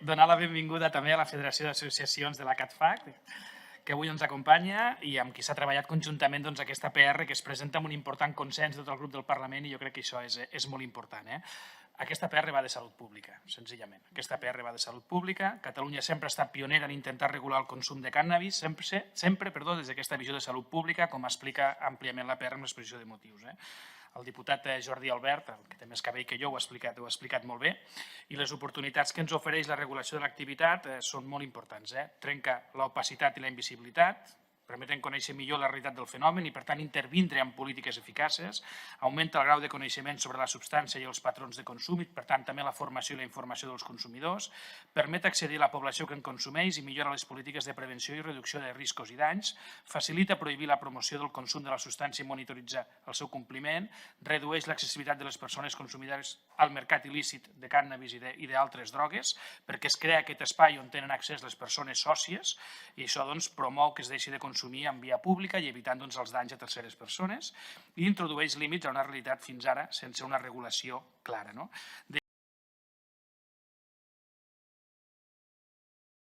donar la benvinguda també a la Federació d'Associacions de la CatFac, que avui ens acompanya i amb qui s'ha treballat conjuntament aquesta PR que es presenta amb un important consens de tot el grup del Parlament i jo crec que això és molt important. Aquesta PR va de salut pública, senzillament. Aquesta PR va de salut pública. Catalunya sempre ha estat pionera en intentar regular el consum de cànnabis, sempre des d'aquesta visió de salut pública, com explica àmpliament la PR en l'exposició de motius. El diputat Jordi Albert, que té més cabell que jo, ho ha explicat molt bé, i les oportunitats que ens ofereix la regulació de l'activitat són molt importants. Trenca l'opacitat i la invisibilitat, permeten conèixer millor la realitat del fenomen i, per tant, intervindre en polítiques eficaces, augmenta el grau de coneixement sobre la substància i els patrons de consum i, per tant, també la formació i la informació dels consumidors, permet accedir a la població que en consumeix i millora les polítiques de prevenció i reducció de riscos i danys, facilita prohibir la promoció del consum de la substància i monitoritzar el seu compliment, redueix l'accessibilitat de les persones consumidores al mercat il·lícit de cànnabis i d'altres drogues, perquè es crea aquest espai on tenen accés les persones sòcies i això promou que es deixi de consumir en via pública i evitant els danys a terceres persones i introdueix límits a una realitat fins ara sense una regulació clara.